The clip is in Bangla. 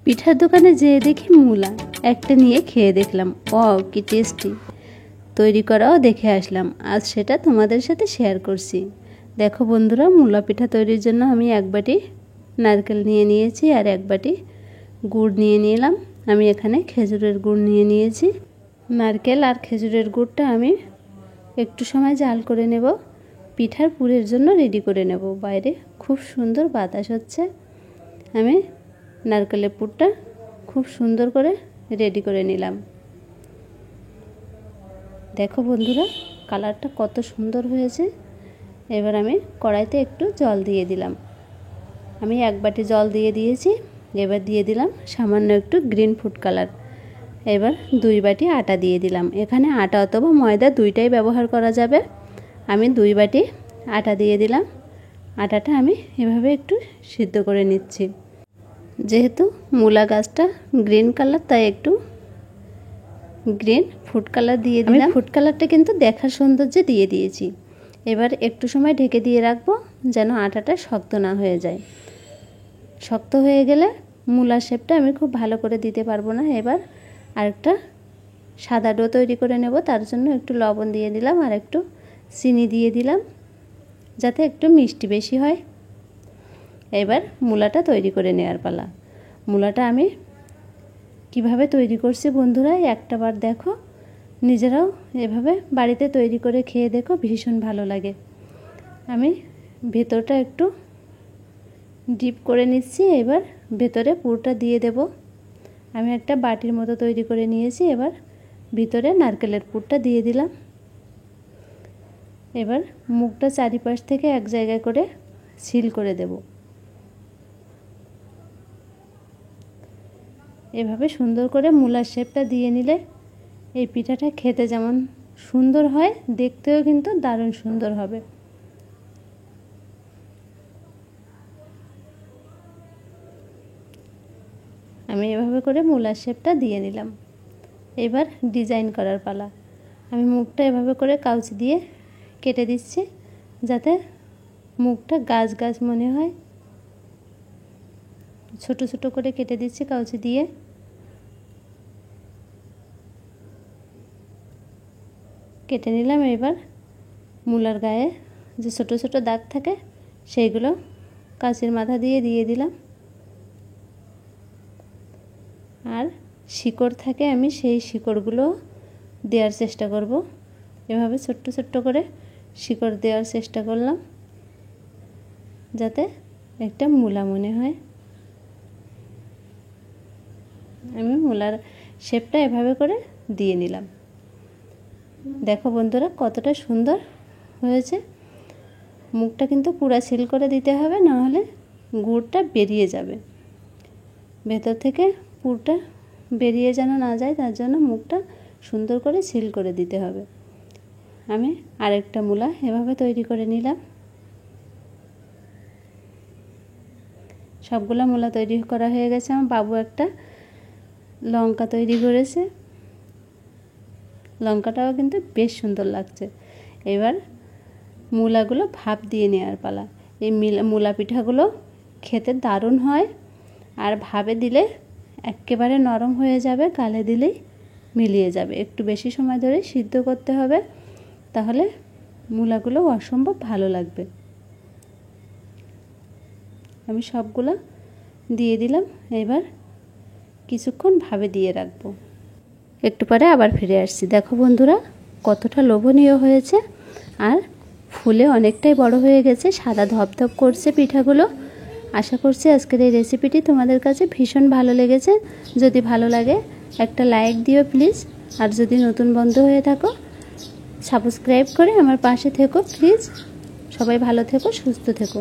পিঠার দোকানে যেয়ে দেখি মূলা, একটা নিয়ে খেয়ে দেখলাম, ওয়াও কি টেস্টি। তৈরি করাও দেখে আসলাম, আজ সেটা তোমাদের সাথে শেয়ার করছি। দেখো বন্ধুরা, মূলা পিঠা তৈরির জন্য আমি এক বাটি নারকেল নিয়ে নিয়েছি আর এক বাটি গুড় নিয়ে নিলাম। আমি এখানে খেজুরের গুড় নিয়ে নিয়েছি। নারকেল আর খেজুরের গুড়টা আমি একটু সময় জাল করে নেব, পিঠার পুরের জন্য রেডি করে নেব। বাইরে খুব সুন্দর বাতাস হচ্ছে। আমি নারকেলের পুরটা খুব সুন্দর করে রেডি করে নিলাম। দেখো বন্ধুরা, কালারটা কত সুন্দর হয়েছে। এবার আমি কড়াইতে একটু জল দিয়ে দিলাম। আমি এক বাটি জল দিয়ে দিয়েছি। এবার দিয়ে দিলাম সামান্য একটু গ্রিন ফুড কালার। এবার 2 বাটি আটা দিয়ে দিলাম। এখানে আটা অথবা ময়দা দুইটাই ব্যবহার করা যাবে। আমি 2 বাটি আটা দিয়ে দিলাম। আটাটা আমি এভাবে একটু সিদ্ধ করে নিচ্ছি। যেহেতু মূলা গাছটা গ্রিন কালার, তাই একটু গ্রিন ফুড কালার দিয়ে দিলাম। ফুড কালারটা কিন্তু দেখার সৌন্দর্যে দিয়ে দিয়েছি। এবার একটু সময় ঢেকে দিয়ে রাখবো, যেন আটাটা শক্ত না হয়ে যায়। শক্ত হয়ে গেলে মূলার শেপটা আমি খুব ভালো করে দিতে পারবো না। এবার আরেকটা সাদা ডো তৈরি করে নেব। তার জন্য একটু লবণ দিয়ে দিলাম আর একটু চিনি দিয়ে দিলাম, যাতে একটু মিষ্টি বেশি হয়। এবার মূলাটা তৈরি করে নেওয়ার পালা। মূলাটা আমি কিভাবে তৈরি করছি বন্ধুরা, একটা বার দেখো, নিজেরাও এভাবে বাড়িতে তৈরি করে খেয়ে দেখো, ভীষণ ভালো লাগে। আমি ভেতরটা একটু ডিপ করে নিচ্ছি। এবার ভেতরে পুরটা দিয়ে দেব। আমি একটা বাটির মতো তৈরি করে নিয়েছি। এবার ভিতরে নারকেলের পুরটা দিয়ে দিলাম। এবার মুখটা চারিপাশ থেকে এক জায়গায় করে সিল করে দেব। এভাবে সুন্দর করে মূলার শেপটা দিয়ে নিলে এই পিঠাটা খেতে যেমন সুন্দর হয়, দেখতেও কিন্তু দারুণ সুন্দর হবে। আমি এভাবে করে মূলার শেপটা দিয়ে নিলাম। এবার ডিজাইন করার পালা। আমি মুখটা এভাবে করে কাউচি দিয়ে কেটে দিচ্ছি, যাতে মুখটা গাছ গাছ মনে হয়। ছোট ছোট করে কেটে দিচ্ছি কাউচি দিয়ে। কেটে নিলাম। এবার মূলার গায়ে যে ছোট ছোট দাগ থাকে, সেইগুলো কাঁচির মাথা দিয়ে দিয়ে দিলাম। আর শিকড় থাকে, আমি সেই শিকড়গুলো দেওয়ার চেষ্টা করব। এভাবে ছোট্ট ছোট্ট করে শিকড় দেওয়ার চেষ্টা করলাম, যাতে একটা মূলা মনে হয়। আমি মূলার শেপটা এভাবে করে দিয়ে নিলাম। দেখো বন্ধুরা, কতটা সুন্দর হয়েছে। মুখটা কিন্তু পুরা সিল করে দিতে হবে, না হলে গুড়টা বেরিয়ে যাবে। ভেতর থেকে পুরটা বেরিয়ে যেন না যায়, তার জন্য মুখটা সুন্দর করে সিল করে দিতে হবে। আমি আরেকটা মূলা এভাবে তৈরি করে নিলাম। সবগুলো মূলা তৈরি করা হয়ে গেছে। আমার বাবু একটা লঙ্কা তৈরি করেছে। লঙ্কাটাও কিন্তু বেশ সুন্দর লাগছে। এবার মূলাগুলো ভাপ দিয়ে নেওয়ার পালা। এই মূলা পিঠাগুলো খেতে দারুণ হয়, আর ভাপে দিলে একেবারে নরম হয়ে যাবে, গালে দিলেই মিলিয়ে যাবে। একটু বেশি সময় ধরে সিদ্ধ করতে হবে, তাহলে মূলাগুলো অসম্ভব ভালো লাগবে। আমি সবগুলো দিয়ে দিলাম। এবার কিছুক্ষণ ভাপে দিয়ে রাখবো। একটু পরে আবার ফিরে আসছি। দেখো বন্ধুরা, কতটা লোভনীয় হয়েছে, আর ফুলে অনেকটাই বড় হয়ে গেছে। সাদা ধপধপ করছে পিঠাগুলো। আশা করছি আজকের এই রেসিপিটি তোমাদের কাছে ভীষণ ভালো লেগেছে। যদি ভালো লাগে একটা লাইক দিও প্লিজ। আর যদি নতুন বন্ধু হয়ে থাকো, সাবস্ক্রাইব করে আমার পাশে থেকো প্লিজ। সবাই ভালো থেকো, সুস্থ থেকো।